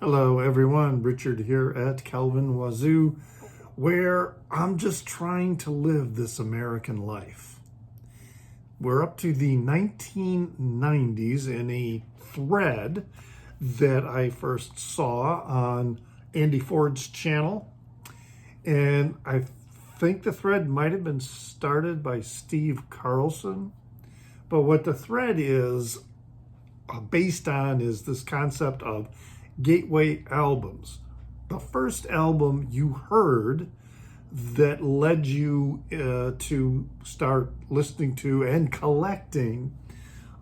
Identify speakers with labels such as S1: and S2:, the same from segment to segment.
S1: Hello everyone, Richard here at Calvin Wazoo, where I'm just trying to live this American life. We're up to the 1990s in a thread that I first saw on Andy Ford's channel. And I think the thread might have been started by Steve Carlson. But what the thread is based on is this concept of gateway albums. The first album you heard that led you to start listening to and collecting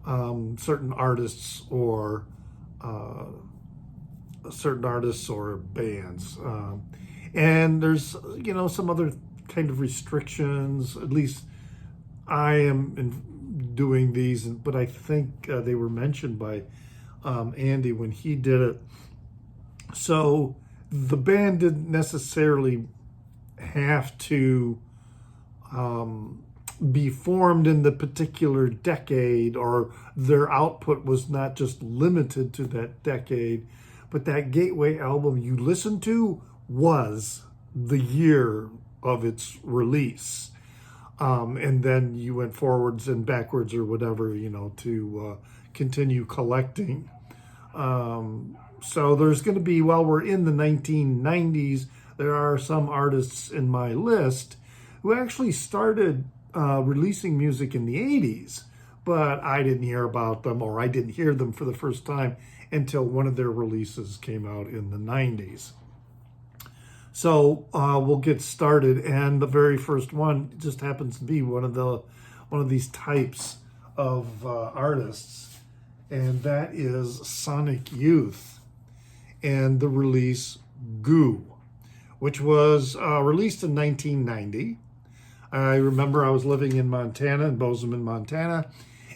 S1: certain artists or bands. And there's, some other kind of restrictions. At least I am doing these, but I think they were mentioned by Andy when he did it. So the band didn't necessarily have to be formed in the particular decade, or their output was not just limited to that decade, but that gateway album you listened to was the year of its release. And then you went forwards and backwards or whatever, to continue collecting. So there's going to be, while we're in the 1990s, there are some artists in my list who actually started releasing music in the 80s, but I didn't hear about them, or I didn't hear them for the first time until one of their releases came out in the 90s. So we'll get started, and the very first one just happens to be one of these types of artists, and that is Sonic Youth and the release Goo, which was released in 1990. I remember I was living in Montana, in Bozeman, Montana,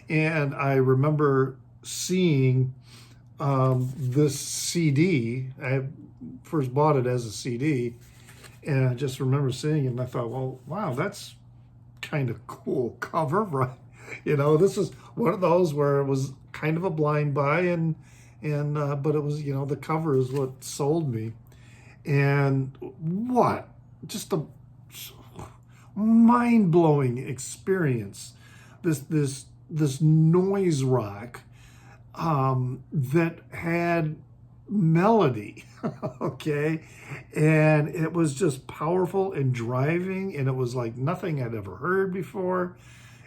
S1: and I remember seeing this CD. I first bought it as a CD, and I just remember seeing it, and I thought, well, wow, that's kind of cool cover, right? This is one of those where it was kind of a blind buy, but it was, the cover is what sold me. And just a mind-blowing experience. This noise rock that had melody, okay? And it was just powerful and driving, and it was like nothing I'd ever heard before.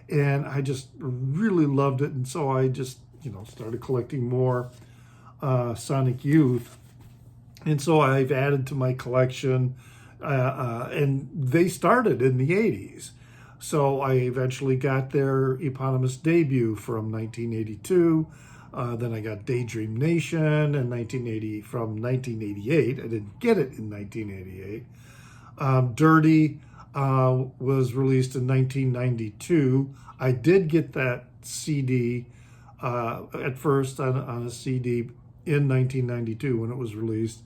S1: And I just really loved it. And so I just, started collecting more Sonic Youth. And so I've added to my collection, and they started in the 80s. So I eventually got their eponymous debut from 1982. Then I got Daydream Nation in from 1988. I didn't get it in 1988. Dirty was released in 1992. I did get that CD at first on a CD in 1992 when it was released.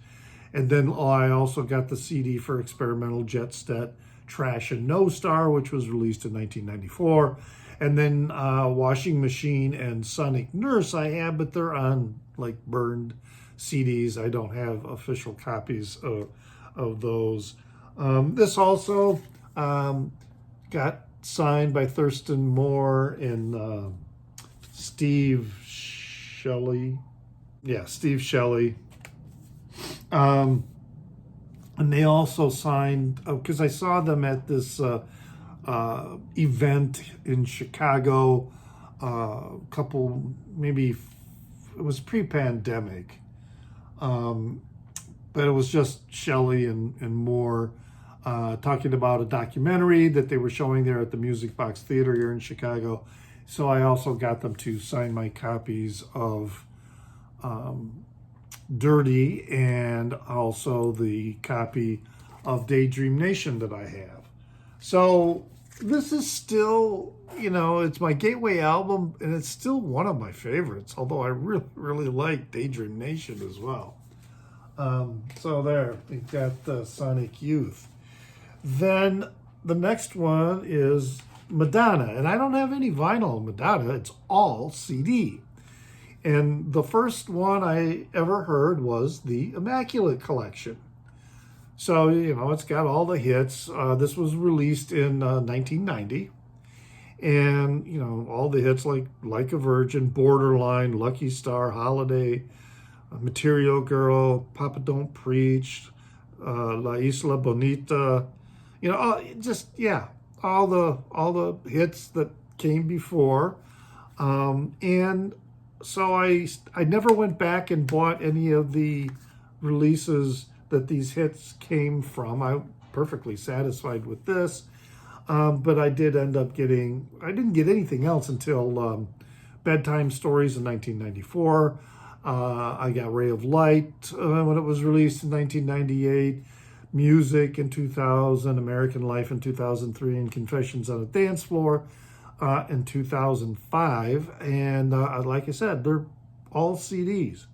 S1: And then I also got the CD for Experimental Jet Set, Trash and No Star, which was released in 1994. And then Washing Machine and Sonic Nurse I have, but they're on like burned CDs. I don't have official copies of those. This also got signed by Thurston Moore and Steve Shelley. Yeah, Steve Shelley. And they also signed, because I saw them at this event in Chicago, maybe it was pre-pandemic, but it was just Shelley and Moore talking about a documentary that they were showing there at the Music Box Theater here in Chicago. So I also got them to sign my copies of Dirty and also the copy of Daydream Nation that I have. So this is still, it's my gateway album, and it's still one of my favorites, although I really, really like Daydream Nation as well. So there, we've got the Sonic Youth. Then the next one is Madonna, and I don't have any vinyl of Madonna. It's all CD. And the first one I ever heard was the Immaculate collection. So, it's got all the hits. This was released in 1990. And, all the hits like a Virgin, Borderline, Lucky Star, Holiday, Material Girl, Papa Don't Preach, La Isla Bonita, all the hits that came before. And so I never went back and bought any of the releases that these hits came from. I'm perfectly satisfied with this. But I did end up I didn't get anything else until Bedtime Stories in 1994. I got Ray of Light when it was released in 1998. Music in 2000, American Life in 2003, and Confessions on a Dance Floor in 2005. And like I said, they're all CDs.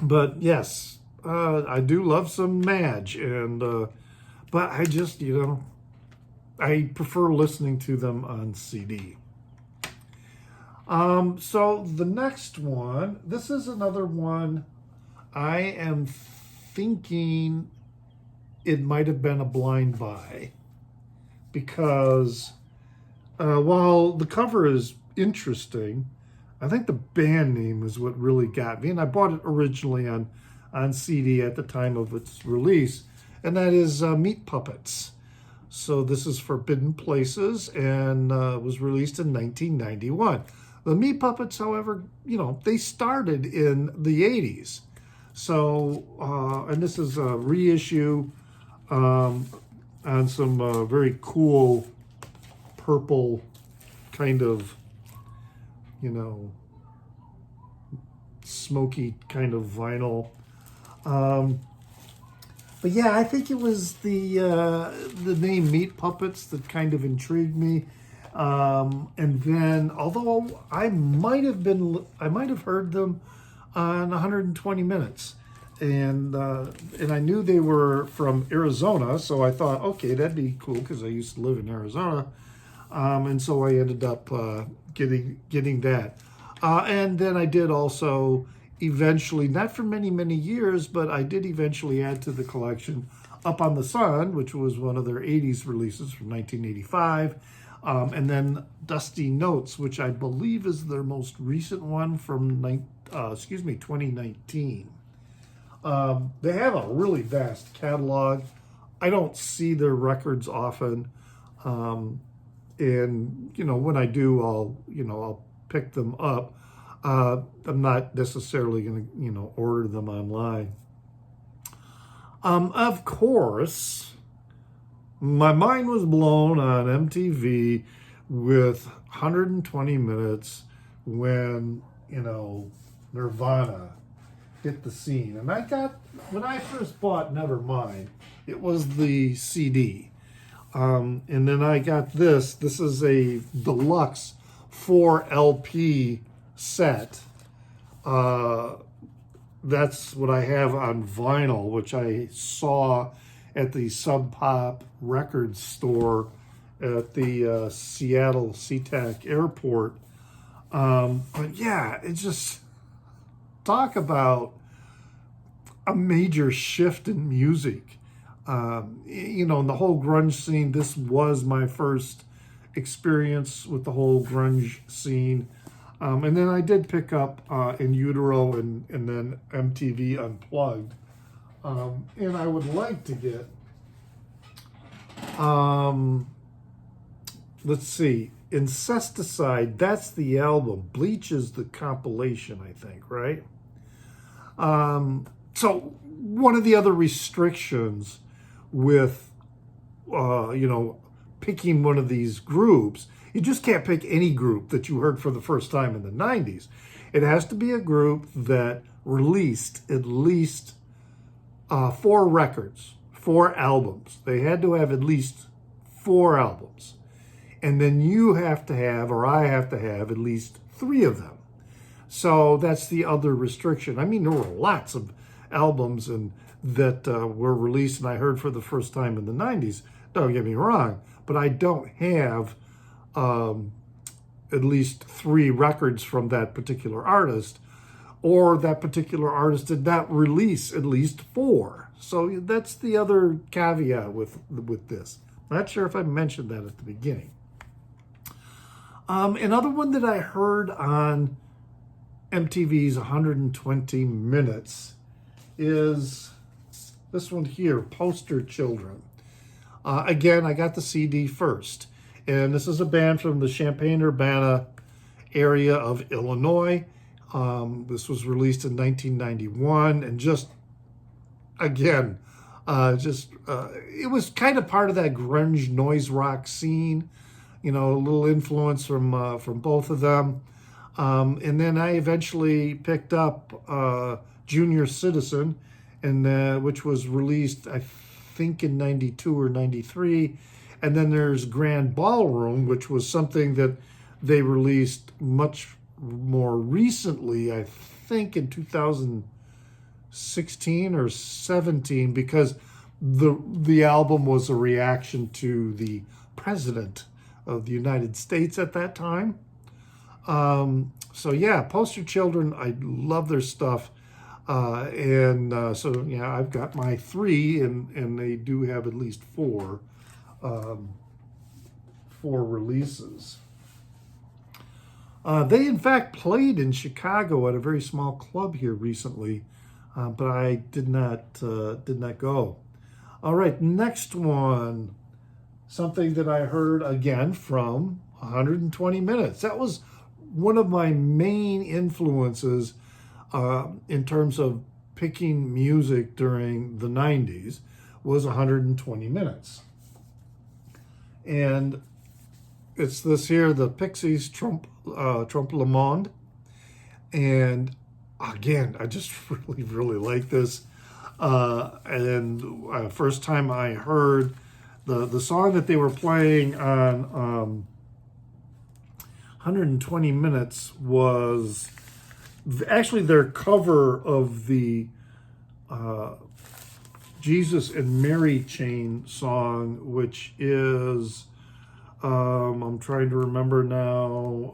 S1: But yes, I do love some Madge, but I just, I prefer listening to them on CD. So the next one, this is another one I am thinking it might have been a blind buy, because while the cover is interesting, I think the band name is what really got me. And I bought it originally on CD at the time of its release, and that is Meat Puppets. So this is Forbidden Places, and was released in 1991. The Meat Puppets, however, they started in the 80s. So, and this is a reissue on some very cool purple kind of, smoky kind of vinyl. But yeah, I think it was the name Meat Puppets that kind of intrigued me. And then, although I might have heard them on 120 Minutes, and I knew they were from Arizona, so I thought, okay, that'd be cool because I used to live in Arizona, and so I ended up getting that. And then I did also eventually, not for many years, but I did eventually add to the collection Up on the Sun, which was one of their 80s releases from 1985. And then Dusty Notes, which I believe is their most recent one from 2019. They have a really vast catalog. I don't see their records often. And, when I do, I'll pick them up. I'm not necessarily going to, order them online. Of course, my mind was blown on MTV with 120 Minutes when, Nirvana hit the scene. And when I first bought Nevermind, it was the CD. And then I got this. This is a deluxe 4 LP set. That's what I have on vinyl, which I saw at the Sub Pop record store at the Seattle SeaTac airport. But yeah, it's just, talk about a major shift in music. In the whole grunge scene, this was my first experience with the whole grunge scene. And then I did pick up In Utero and then MTV Unplugged. And I would like to get, let's see, Incesticide, that's the album. Bleach is the compilation, I think, right? So one of the other restrictions with, picking one of these groups, you just can't pick any group that you heard for the first time in the 90s. It has to be a group that released at least 4 records, 4 albums. They had to have at least 4 albums. And then you have to have, or I have to have, at least 3 of them. So that's the other restriction. I mean, there were lots of albums that were released and I heard for the first time in the 90s. Don't get me wrong, but I don't have at least 3 records from that particular artist, or that particular artist did not release at least 4. So that's the other caveat with this. Not sure if I mentioned that at the beginning. Another one that I heard on MTV's 120 Minutes is this one here, Poster Children. Again, I got the CD first. And this is a band from the Champaign-Urbana area of Illinois. This was released in 1991. And just, again, it was kind of part of that grunge noise rock scene. You know, a little influence from both of them. And then I eventually picked up Junior Citizen, and which was released, I think, in 92 or 93. And then there's Grand Ballroom, which was something that they released much more recently, I think in 2016 or 17, because the album was a reaction to the president of the United States at that time. So yeah, Poster Children, I love their stuff. So yeah, I've got my 3, and they do have at least 4 releases. They in fact played in Chicago at a very small club here recently, but I did not go. All right, next one, something that I heard again from 120 Minutes. That was one of my main influences in terms of picking music during the 90s, was 120 Minutes. And it's this here, the Pixies, Trompe le Monde. And again, I just really like this. First time I heard the song that they were playing on 120 Minutes was actually their cover of the Jesus and Mary Chain song, which is, I'm trying to remember now,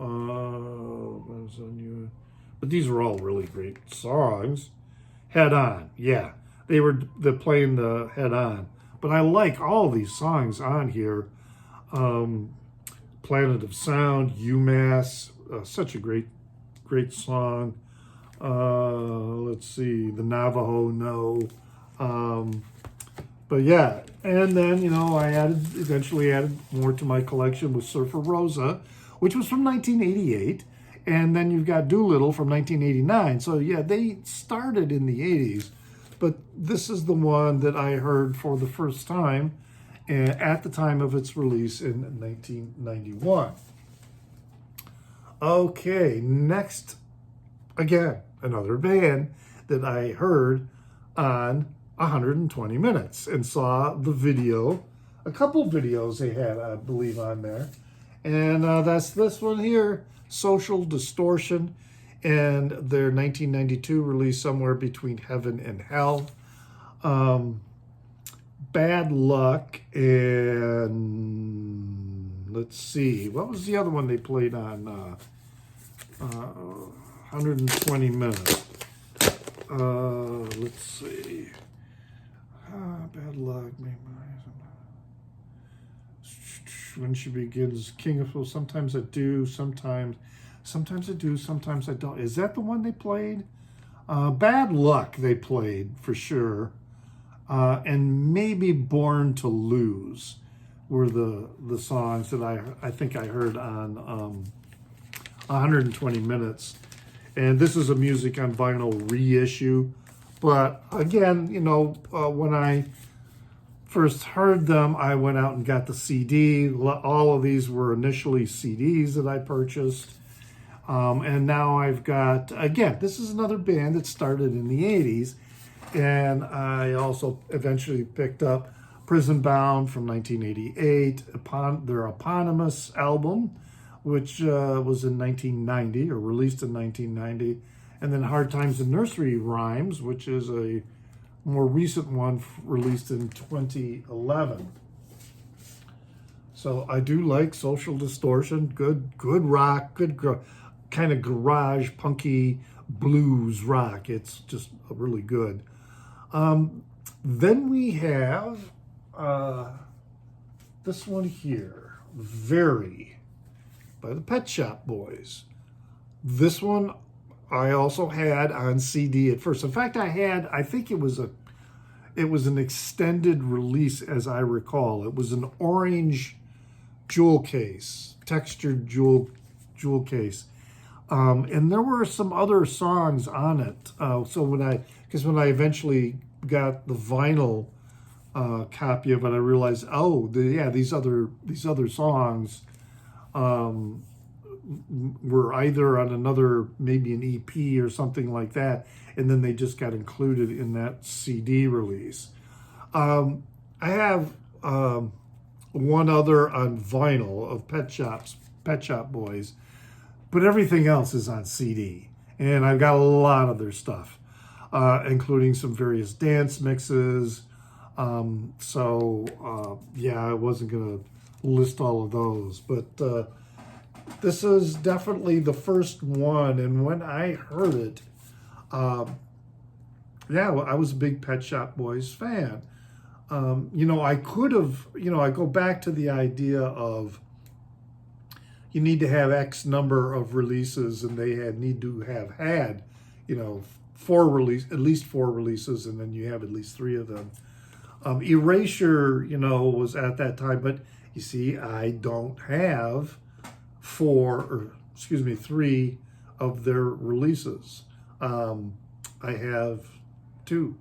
S1: but these are all really great songs. Head On, yeah, they're playing the Head On, but I like all these songs on here. Planet of Sound, UMass, such a great song. Let's see, the Navajo No. But yeah, and then, you know, I eventually added more to my collection with Surfer Rosa, which was from 1988. And then you've got Doolittle from 1989. So yeah, they started in the 80s, but this is the one that I heard for the first time at the time of its release in 1991. Okay, next, again, another band that I heard on 120 Minutes and saw the video, a couple videos they had, I believe, on there. And that's this one here, Social Distortion, and their 1992 release, Somewhere Between Heaven and Hell. Bad Luck, and let's see, what was the other one they played on 120 Minutes? Let's see. Bad Luck. When She Begins, King of Fools. Sometimes I do, sometimes I do, sometimes I don't. Is that the one they played? Bad Luck they played for sure. And maybe Born to Lose were the songs that I think I heard on 120 Minutes. And this is a Music on Vinyl reissue. But again, you know, when I first heard them, I went out and got the CD. All of these were initially CDs that I purchased. And now I've got, again, this is another band that started in the 80s. And I also eventually picked up Prison Bound from 1988, their eponymous album, which was in 1990, or released in 1990. And then Hard Times and Nursery Rhymes, which is a more recent one released in 2011. So I do like Social Distortion. Good rock, kind of garage, punky blues rock. It's just really good. Then we have this one here, Very, by the Pet Shop Boys. This one I also had on CD at first. In fact, I think it was an extended release, as I recall. It was an orange jewel case, textured jewel case. And there were some other songs on it. So when I eventually got the vinyl copy of it, I realized, these other songs were either on another, maybe an EP or something like that, and then they just got included in that CD release. I have one other on vinyl of Pet Shop Boys, but everything else is on CD, and I've got a lot of their stuff, including some various dance mixes. I wasn't gonna list all of those, but this is definitely the first one, and when I heard it, I was a big Pet Shop Boys fan. I could have, I go back to the idea of you need to have X number of releases, and they need to have had, at least four releases, and then you have at least three of them. Erasure, was at that time, but you see, I don't have three of their releases. I have two.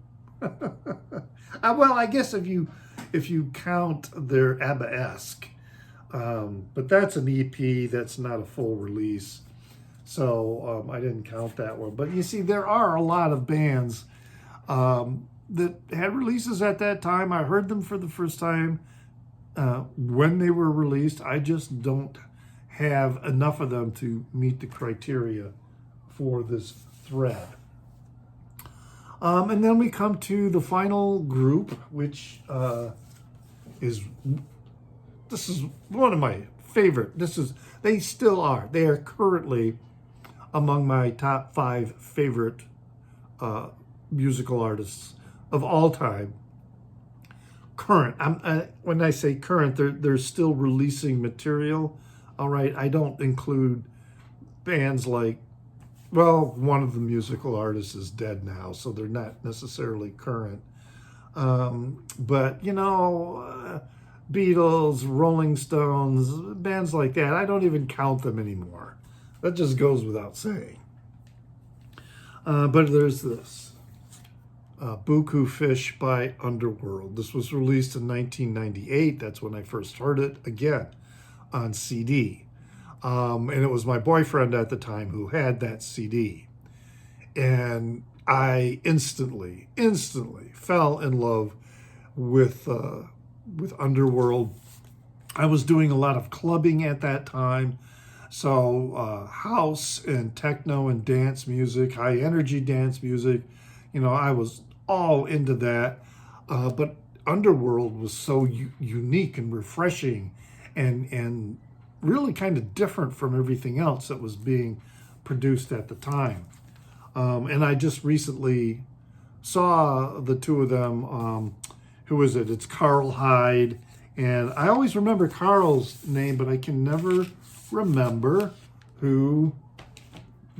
S1: Well, I guess if you count their ABBA-esque, but that's an EP, that's not a full release. So I didn't count that one. But you see, there are a lot of bands that had releases at that time. I heard them for the first time when they were released. I just don't have enough of them to meet the criteria for this thread. And then we come to the final group, which this is one of my favorite. They still are. They are currently among my top 5 favorite musical artists of all time. Current. When I say current, they're still releasing material. All right, I don't include bands like, one of the musical artists is dead now, so they're not necessarily current. But, Beatles, Rolling Stones, bands like that, I don't even count them anymore. That just goes without saying. But there's this. Beaucoup Fish by Underworld. This was released in 1998. That's when I first heard it, again, on CD. And it was my boyfriend at the time who had that CD. And I instantly fell in love with Underworld. I was doing a lot of clubbing at that time. So house and techno and dance music, high energy dance music, I was all into that. But Underworld was so unique and refreshing and really kind of different from everything else that was being produced at the time. And I just recently saw the two of them. Who is it? It's Carl Hyde. And I always remember Carl's name, but I can never remember the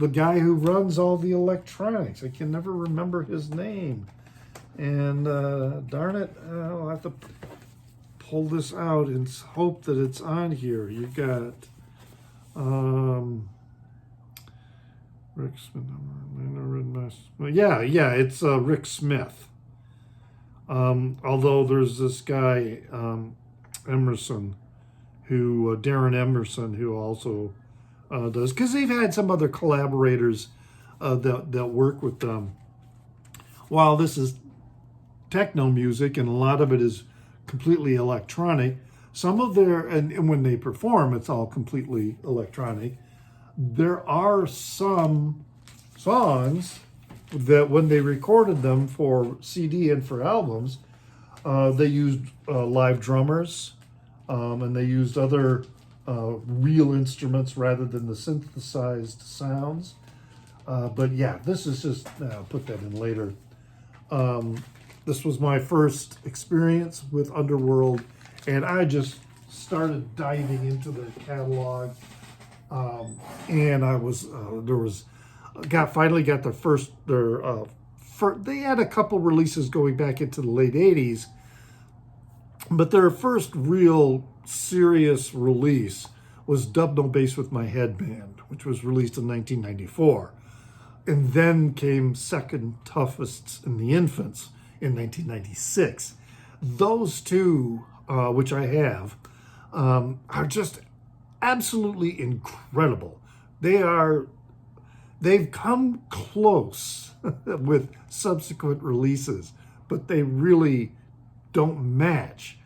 S1: guy who runs all the electronics. I can never remember his name. And darn it, I'll have to pull this out and hope that it's on here. You got Rick Smith. It's Rick Smith. Although there's this guy Emerson, Darren Emerson, who also does, because they've had some other collaborators that work with them. While this is techno music and a lot of it is completely electronic, some of their, and when they perform, it's all completely electronic. There are some songs that when they recorded them for CD and for albums, they used live drummers. and they used other real instruments rather than the synthesized sounds. But yeah, this is just, I'll put that in later. This was my first experience with Underworld, and I just started diving into the catalog. And I was, finally got they had a couple releases going back into the late 80s, but their first real serious release was Dub No Bass with My Headband, which was released in 1994. And then came Second Toughest in the Infants in 1996. Those two, which I have, are just absolutely incredible. They've come close with subsequent releases, but they really don't match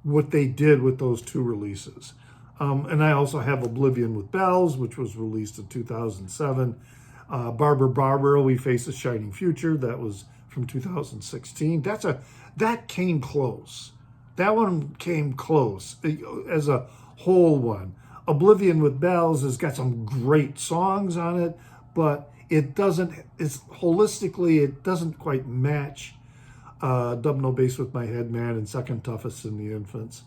S1: what they did with those two releases. And I also have Oblivion with Bells, which was released in 2007. Barbara, We Face a Shining Future, that was from 2016. That came close. That one came close as a whole one. Oblivion with Bells has got some great songs on it, but it doesn't quite match Dub No Bass with My Headman and Second Toughest in the Infants.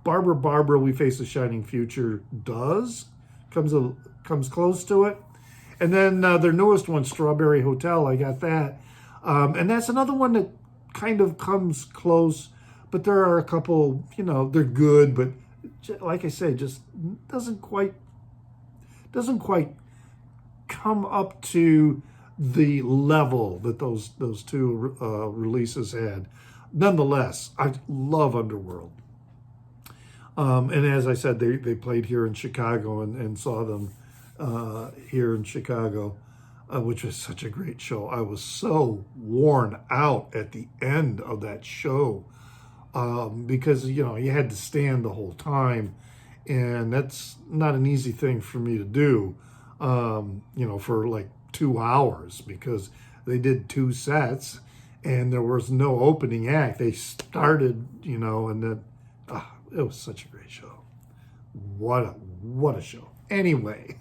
S1: Barbara, We Face a Shining Future comes close to it. And then their newest one, Strawberry Hotel, I got that. And that's another one that kind of comes close, but there are a couple, they're good, but like I say, just doesn't quite come up to the level that those two releases had. Nonetheless, I love Underworld. And as I said, they played here in Chicago and saw them here in Chicago, which was such a great show. I was so worn out at the end of that show because, you had to stand the whole time. And that's not an easy thing for me to do, for like 2 hours, because they did 2 sets and there was no opening act. They started, and then it was such a great show. What a show. Anyway,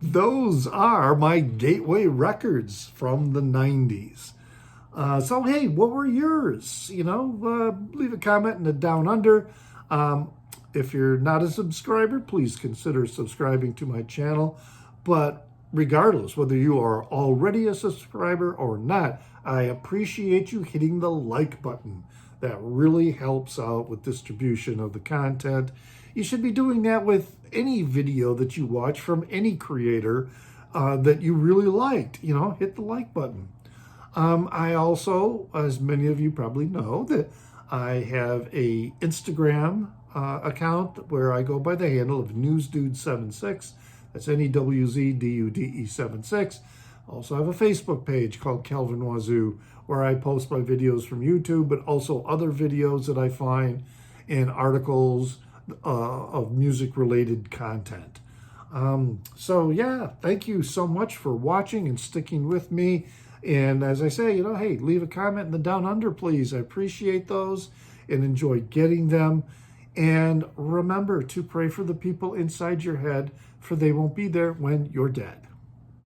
S1: those are my gateway records from the 90s. So, hey, what were yours? Leave a comment in the Down Under. If you're not a subscriber, please consider subscribing to my channel. But regardless, whether you are already a subscriber or not, I appreciate you hitting the like button. That really helps out with distribution of the content. You should be doing that with any video that you watch from any creator that you really liked. Hit the like button. I also, as many of you probably know, that I have a Instagram account where I go by the handle of NewsDude76. That's NEWZDUDE76. Also have a Facebook page called Kelvin Wazoo, where I post my videos from YouTube, but also other videos that I find and articles of music-related content. So yeah, thank you so much for watching and sticking with me. And as I say, hey, leave a comment in the Down Under, please. I appreciate those and enjoy getting them. And remember to pray for the people inside your head, for they won't be there when you're dead.